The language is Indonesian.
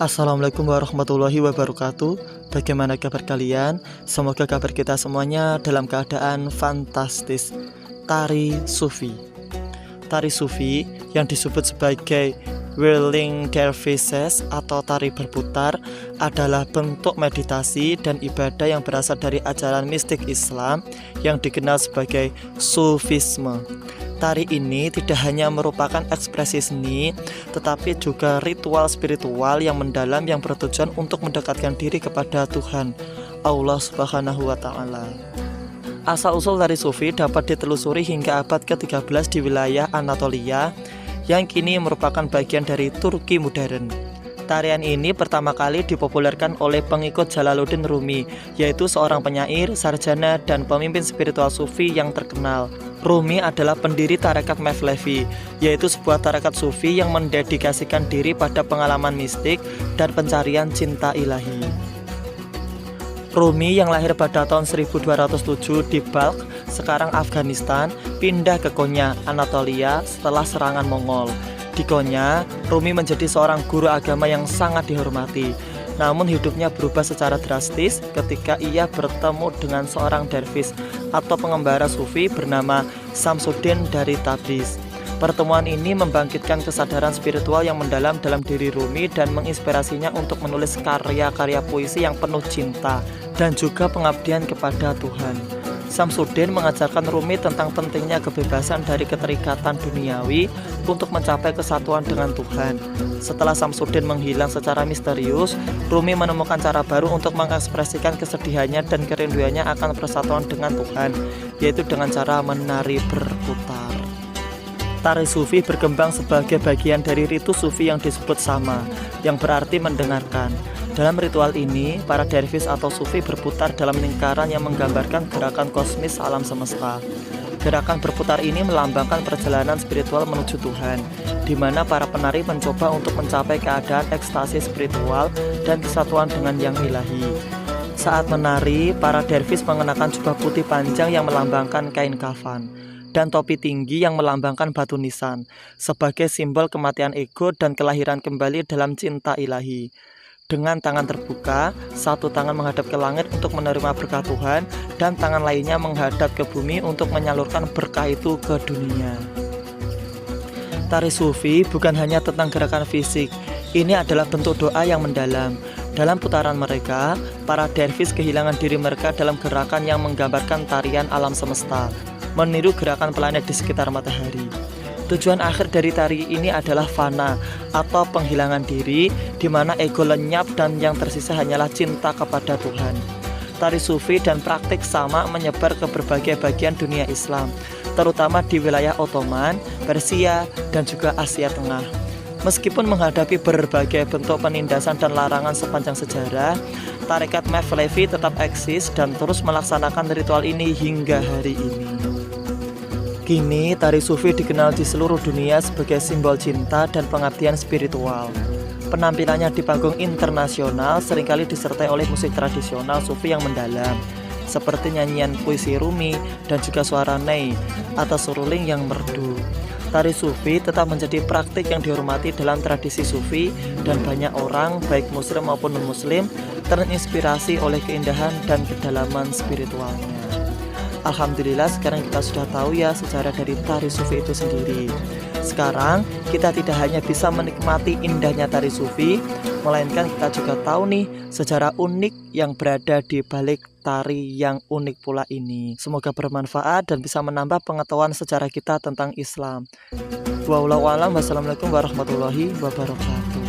Assalamualaikum warahmatullahi wabarakatuh. Bagaimana kabar kalian? Semoga kabar kita semuanya dalam keadaan fantastis. Tari Sufi. Tari Sufi yang disebut sebagai whirling dervishes atau tari berputar adalah bentuk meditasi dan ibadah yang berasal dari ajaran mistik Islam yang dikenal sebagai Sufisme. Tari ini tidak hanya merupakan ekspresi seni, tetapi juga ritual spiritual yang mendalam yang bertujuan untuk mendekatkan diri kepada Tuhan Allah Subhanahu wa Ta'ala. Asal-usul tari Sufi dapat ditelusuri hingga abad ke-13 di wilayah Anatolia yang kini merupakan bagian dari Turki modern. Tarian ini pertama kali dipopulerkan oleh pengikut Jalaluddin Rumi, yaitu seorang penyair, sarjana, dan pemimpin spiritual Sufi yang terkenal. Rumi adalah pendiri tarekat Mevlevi, yaitu sebuah tarekat Sufi yang mendedikasikan diri pada pengalaman mistik dan pencarian cinta ilahi. Rumi yang lahir pada tahun 1207 di Balkh, sekarang Afghanistan, pindah ke Konya, Anatolia setelah serangan Mongol. Di Konya, Rumi menjadi seorang guru agama yang sangat dihormati. Namun hidupnya berubah secara drastis ketika ia bertemu dengan seorang dervis atau pengembara Sufi bernama Samsuddin dari Tabriz. Pertemuan ini membangkitkan kesadaran spiritual yang mendalam dalam diri Rumi dan menginspirasinya untuk menulis karya-karya puisi yang penuh cinta dan juga pengabdian kepada Tuhan. Samsuddin mengajarkan Rumi tentang pentingnya kebebasan dari keterikatan duniawi untuk mencapai kesatuan dengan Tuhan. Setelah Samsuddin menghilang secara misterius, Rumi menemukan cara baru untuk mengekspresikan kesedihannya dan kerinduannya akan persatuan dengan Tuhan, yaitu dengan cara menari berputar. Tari Sufi berkembang sebagai bagian dari ritus Sufi yang disebut sama, yang berarti mendengarkan. Dalam ritual ini, para dervis atau Sufi berputar dalam lingkaran yang menggambarkan gerakan kosmis alam semesta. Gerakan berputar ini melambangkan perjalanan spiritual menuju Tuhan, di mana para penari mencoba untuk mencapai keadaan ekstasi spiritual dan kesatuan dengan yang ilahi. Saat menari, para dervis mengenakan jubah putih panjang yang melambangkan kain kafan dan topi tinggi yang melambangkan batu nisan sebagai simbol kematian ego dan kelahiran kembali dalam cinta ilahi. Dengan tangan terbuka, satu tangan menghadap ke langit untuk menerima berkah Tuhan dan tangan lainnya menghadap ke bumi untuk menyalurkan berkah itu ke dunia. Tari Sufi bukan hanya tentang gerakan fisik, ini adalah bentuk doa yang mendalam. Dalam putaran mereka, para dervis kehilangan diri mereka dalam gerakan yang menggambarkan tarian alam semesta, meniru gerakan planet di sekitar matahari. Tujuan akhir dari tari ini adalah fana atau penghilangan diri, di mana ego lenyap dan yang tersisa hanyalah cinta kepada Tuhan. Tari Sufi dan praktik sama menyebar ke berbagai bagian dunia Islam, terutama di wilayah Ottoman, Persia, dan juga Asia Tengah. Meskipun menghadapi berbagai bentuk penindasan dan larangan sepanjang sejarah, tarekat Mevlevi tetap eksis dan terus melaksanakan ritual ini hingga hari ini. Kini, tari Sufi dikenal di seluruh dunia sebagai simbol cinta dan pengabdian spiritual. Penampilannya di panggung internasional seringkali disertai oleh musik tradisional Sufi yang mendalam, seperti nyanyian puisi Rumi dan juga suara ney atau seruling yang merdu. Tari Sufi tetap menjadi praktik yang dihormati dalam tradisi Sufi dan banyak orang, baik muslim maupun non-muslim, terinspirasi oleh keindahan dan kedalaman spiritualnya. Alhamdulillah sekarang kita sudah tahu ya sejarah dari tari Sufi itu sendiri. Sekarang kita tidak hanya bisa menikmati indahnya tari Sufi, melainkan kita juga tahu nih sejarah unik yang berada di balik tari yang unik pula ini. Semoga bermanfaat dan bisa menambah pengetahuan sejarah kita tentang Islam. Wallahu a'lam. Wassalamualaikum warahmatullahi wabarakatuh.